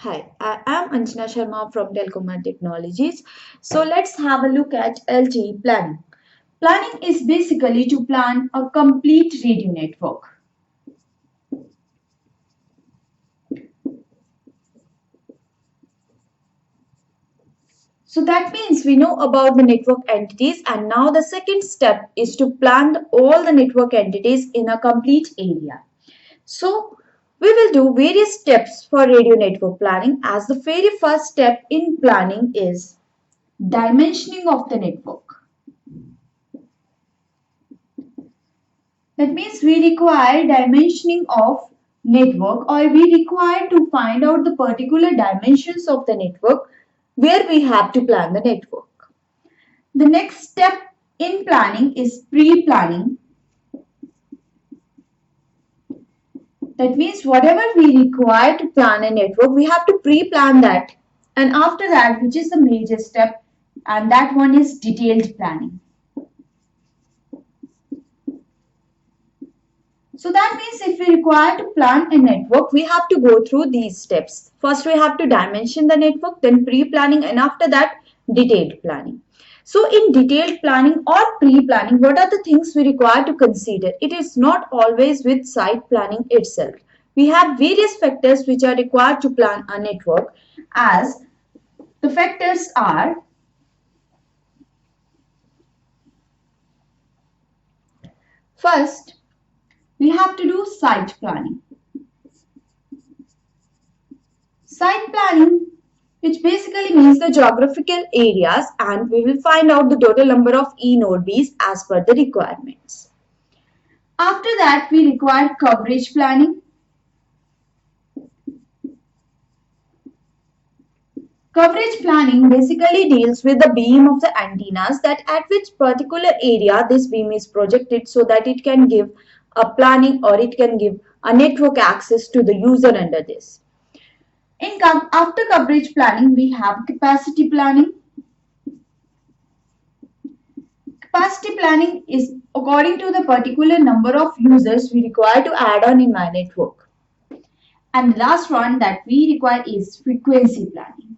Hi, I am Anjana Sharma from Telcom and Technologies. So let's have a look at LTE planning. Planning is basically to plan a complete radio network. So that means we know about the network entities, and now the second step is to plan all the network entities in a complete area. So we will do various steps for radio network planning, as the very first step in planning is dimensioning of the network. That means we require dimensioning of network, or we require to find out the particular dimensions of the network where we have to plan the network. The next step in planning is pre-planning. That means whatever we require to plan a network, we have to pre-plan that. And after that, which is the major step, and that one is detailed planning. So that means if we require to plan a network, we have to go through these steps. First, we have to dimension the network, then pre-planning, and after that, detailed planning. So in detailed planning or pre-planning, what are the things we require to consider? It is not always with site planning itself. We have various factors which are required to plan a network, as the factors are: first, we have to do site planning. Site planning, which basically means the geographical areas, and we will find out the total number of e-node Bs as per the requirements. After that, we require coverage planning. Coverage planning basically deals with the beam of the antennas, that at which particular area this beam is projected, so that it can give a planning, or it can give a network access to the user under this. After coverage planning, we have capacity planning. Capacity planning is according to the particular number of users we require to add on in my network. And the last one that we require is frequency planning.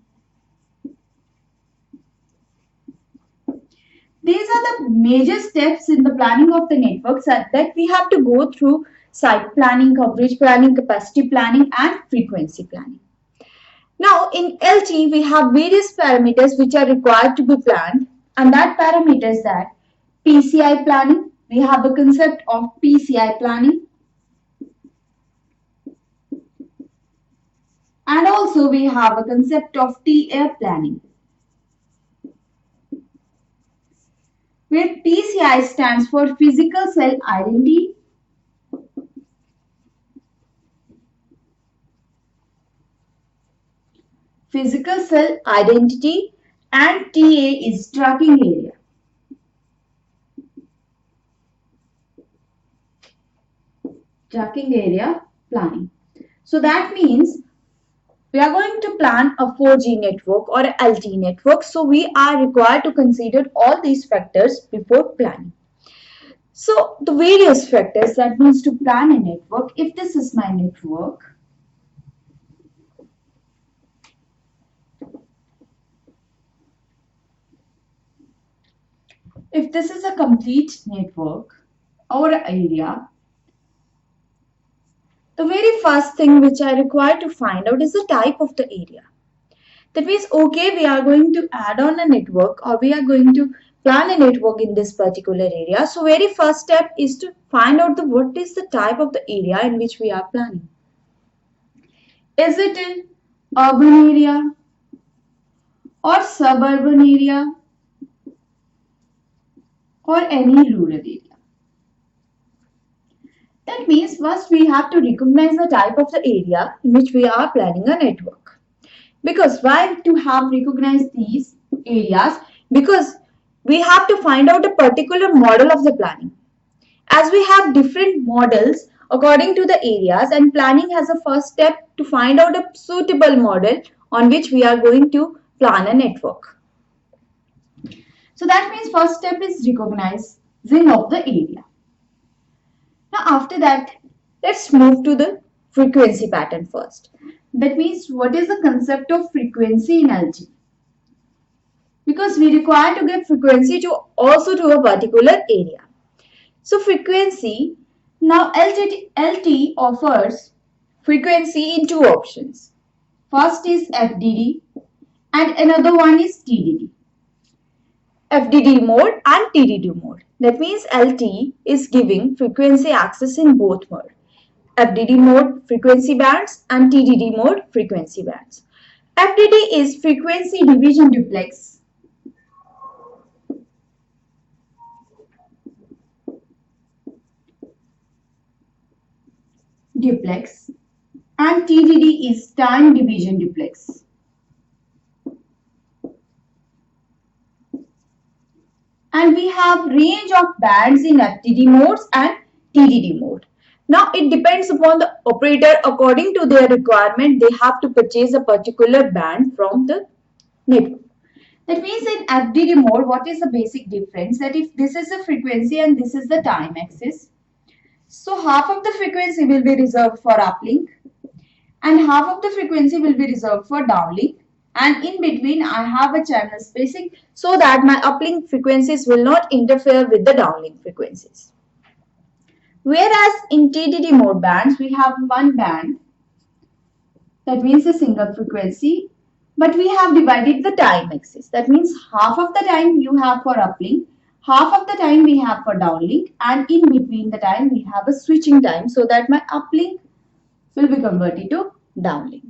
These are the major steps in the planning of the networks that we have to go through: site planning, coverage planning, capacity planning, and frequency planning. Now in LT, we have various parameters which are required to be planned, and that parameters that PCI planning, we have a concept of PCI planning, and also we have a concept of TA planning, where PCI stands for physical cell identity, and TA is tracking area. Tracking area planning. So that means we are going to plan a 4G network or a LTE network. So we are required to consider all these factors before planning. So the various factors that means to plan a network: if this is my network, if this is a complete network or area, the very first thing which I require to find out is the type of the area. That means, okay, we are going to add on a network, or we are going to plan a network in this particular area. So very first step is to find out what is the type of the area in which we are planning. Is it an urban area or suburban area or any rural area? That means first we have to recognize the type of the area in which we are planning a network. Because why to have recognized these areas? Because we have to find out a particular model of the planning. As we have different models according to the areas, and planning has a first step to find out a suitable model on which we are going to plan a network. So that means first step is recognizing of the area. Now after that, let's move to the frequency pattern first. That means what is the concept of frequency in LT? Because we require to give frequency to also to a particular area. So frequency, now LT offers frequency in two options. First is FDD and another one is TDD. FDD mode and TDD mode. That means LT is giving frequency access in both mode. FDD mode frequency bands and TDD mode frequency bands. FDD is frequency division duplex. And TDD is time division duplex. And we have range of bands in FDD modes and TDD mode. Now it depends upon the operator. According to their requirement, they have to purchase a particular band from the network. That means in FDD mode, what is the basic difference? That if this is the frequency and this is the time axis, so half of the frequency will be reserved for uplink and half of the frequency will be reserved for downlink, and in between I have a channel spacing so that my uplink frequencies will not interfere with the downlink frequencies. Whereas in TDD mode bands, we have one band, that means a single frequency, but we have divided the time axis. That means half of the time you have for uplink, half of the time we have for downlink, and in between the time we have a switching time so that my uplink will be converted to downlink.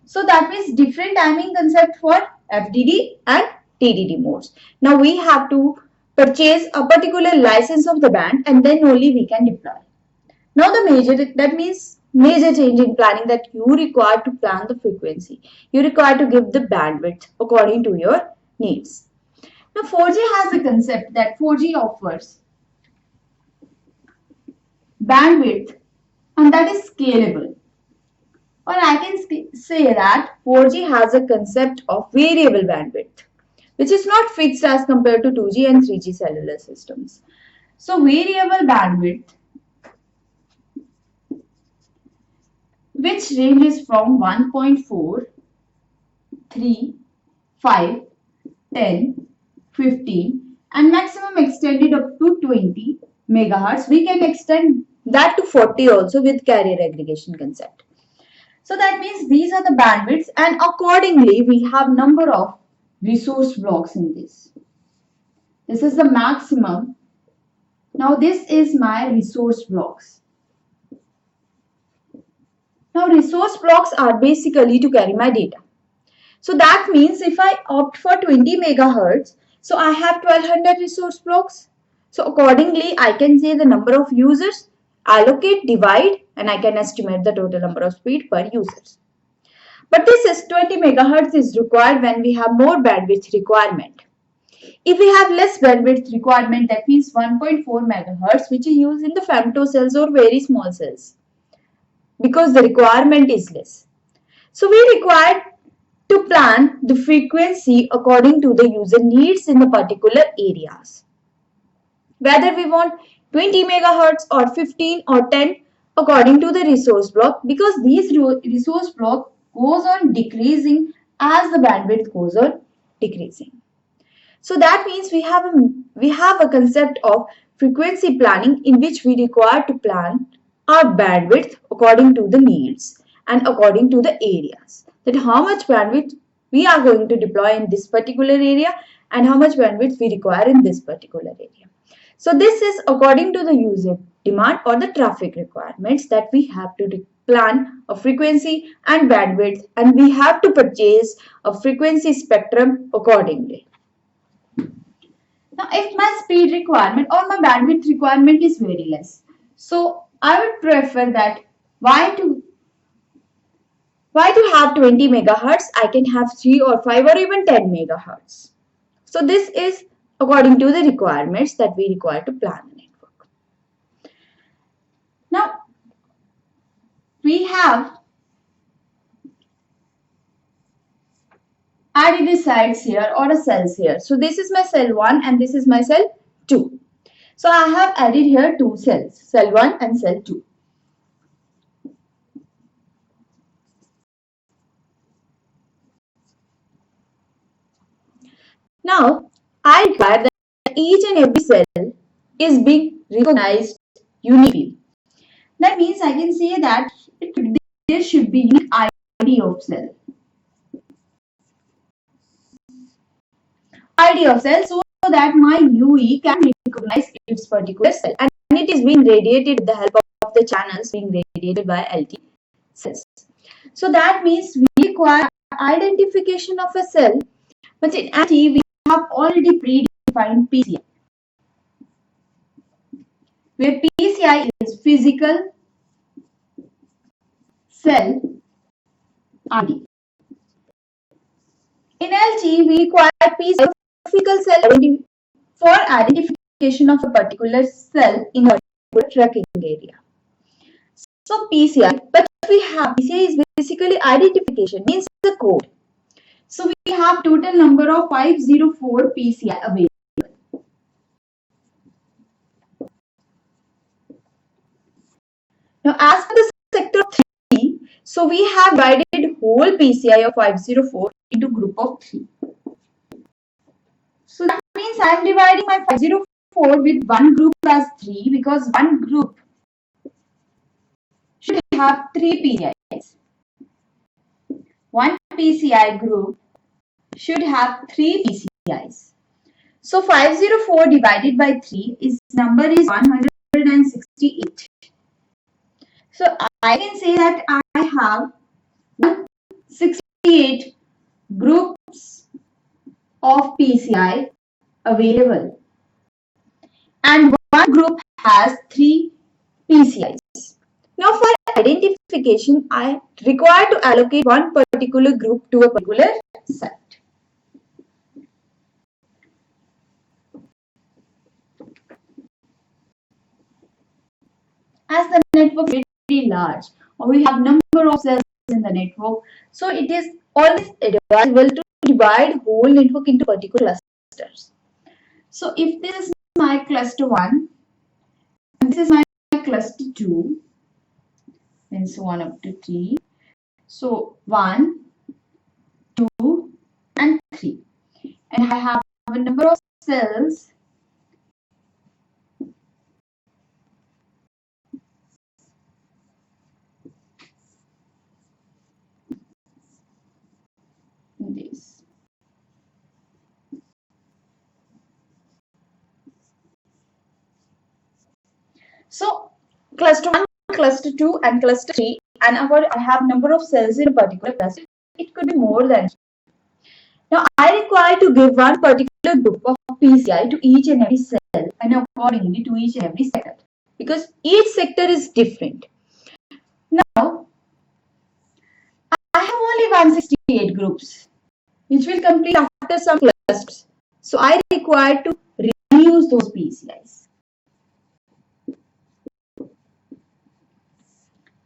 So that means different timing concept for FDD and TDD modes. Now we have to purchase a particular license of the band and then only we can deploy. Now that means major change in planning, that you require to plan the frequency. You require to give the bandwidth according to your needs. Now 4G has a concept that 4G offers bandwidth and that is scalable. Or I can say that 4G has a concept of variable bandwidth, which is not fixed as compared to 2G and 3G cellular systems. So variable bandwidth, which ranges from 1.4, 3, 5, 10, 15 and maximum extended up to 20 megahertz. We can extend that to 40 also with carrier aggregation concept. So that means these are the bandwidths, and accordingly we have number of resource blocks in this. This is the maximum. Now this is my resource blocks. Now resource blocks are basically to carry my data. So that means if I opt for 20 megahertz, so I have 1200 resource blocks. So accordingly I can say the number of users, allocate, divide, and I can estimate the total number of speed per users. But this is 20 megahertz is required when we have more bandwidth requirement. If we have less bandwidth requirement, that means 1.4 megahertz, which is used in the femto cells or very small cells, because the requirement is less. So we require to plan the frequency according to the user needs in the particular areas. Whether we want 20 megahertz or 15 or 10 according to the resource block, because these resource block goes on decreasing as the bandwidth goes on decreasing. So that means we have a concept of frequency planning in which we require to plan our bandwidth according to the needs and according to the areas. That how much bandwidth we are going to deploy in this particular area and how much bandwidth we require in this particular area. So this is according to the user demand or the traffic requirements that we have to plan a frequency and bandwidth, and we have to purchase a frequency spectrum accordingly. Now if my speed requirement or my bandwidth requirement is very less, so I would prefer that why to have 20 megahertz, I can have 3 or 5 or even 10 megahertz. So this is according to the requirements that we require to plan a network. Now we have added a sites here or a cells here. So this is my cell 1 and this is my cell 2. So I have added here two cells, cell 1 and cell 2. Now, I require that each and every cell is being recognized uniquely. That means I can say that there should be unique ID of cell. ID of cell so that my UE can recognize its particular cell, and it is being radiated with the help of the channels being radiated by LT cells. So that means we require identification of a cell, but in LT we have already predefined PCI, where PCI is physical cell ID. In LT, we require PCI physical cell for identification of a particular cell in a particular tracking area. So PCI, but we have PCI is basically identification, means the code. So we have total number of 504 PCI available. Now as for the sector 3, so we have divided whole PCI of 504 into group of 3. So that means I am dividing my 504 with one group as 3 because one group should have 3 PCIs. One PCI group should have 3 PCIs. So 504 divided by 3 is number is 168. So I can say that I have 168 groups of PCI available, and one group has 3 PCIs. Now for identification, I require to allocate one particular group to a particular site. As the network is very large, or we have number of cells in the network, so it is always advisable to divide whole network into particular clusters. So if this is my cluster 1, and this is my cluster 2, and so on up to 3. So 1, 2, and 3. And I have a number of cells in this. So cluster 1, cluster 2, and cluster 3, and I have number of cells in a particular cluster. It could be more than. Now I require to give one particular group of PCI to each and every cell, and accordingly to each and every sector, because each sector is different. Now I have only 168 groups, which will complete after some clusters. So I require to reuse those PCIs.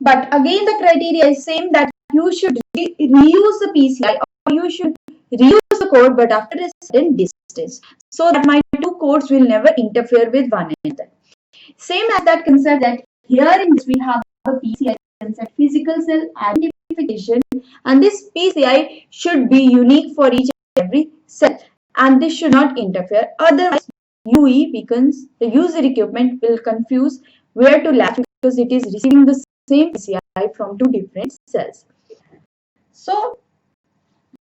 But again, the criteria is same, that you should reuse the PCI, or you should reuse the code, but after a certain distance, so that my two codes will never interfere with one another. Same as that concept, that here in this we have a PCI concept, physical cell identification, and this PCI should be unique for each and every cell, and this should not interfere. Otherwise, UE becomes, the user equipment will confuse where to latch, because it is receiving the same PCI from two different cells. So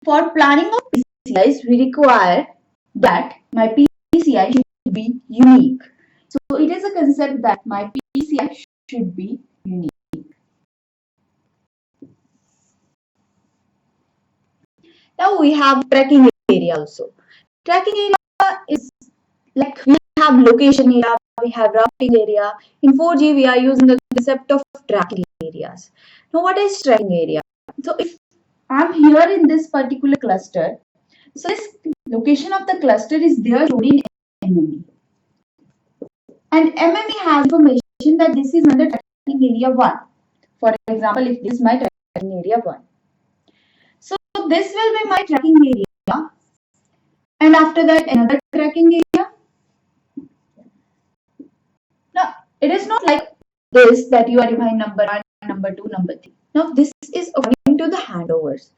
for planning of PCIs, we require that my PCI should be unique. So it is a concept that my PCI should be unique. Now we have tracking area also. Tracking area is like, we have location area, we have routing area. In 4G, we are using the concept of tracking areas. Now what is tracking area? So if I'm here in this particular cluster, so this location of the cluster is there shown in MME. And MME has information that this is under tracking area 1. For example, if this is my tracking area 1. So this will be my tracking area. And after that, another tracking area. Now, it is not like this, that you are defining number 1, number 2, number 3. Now, this is according to the handovers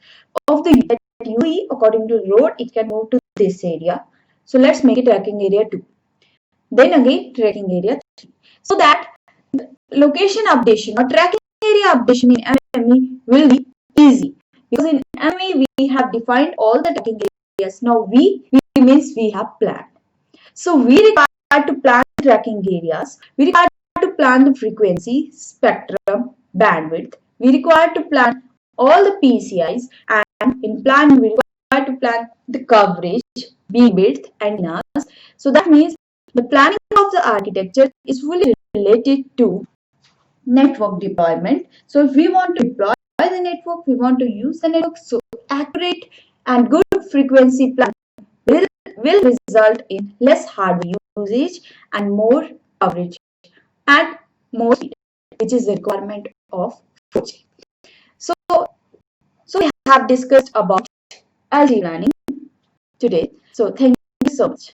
of the UE. According to the road, it can move to this area. So let's make it tracking area 2. Then again tracking area 3. So that location updation or tracking area updation in MME will be easy. Because in MME we have defined all the tracking areas. Now we means we have planned. So we require to plan tracking areas. We require to plan the frequency, spectrum, bandwidth. We require to plan all the PCIs, and in planning we require to plan the coverage, beamwidth and NAS. So that means the planning of the architecture is fully related to network deployment. So if we want to deploy the network, we want to use the network, so accurate and good frequency plan will result in less hardware usage and more coverage and more speed, which is the requirement of 4G. So, we have discussed about LTE planning today. So thank you so much.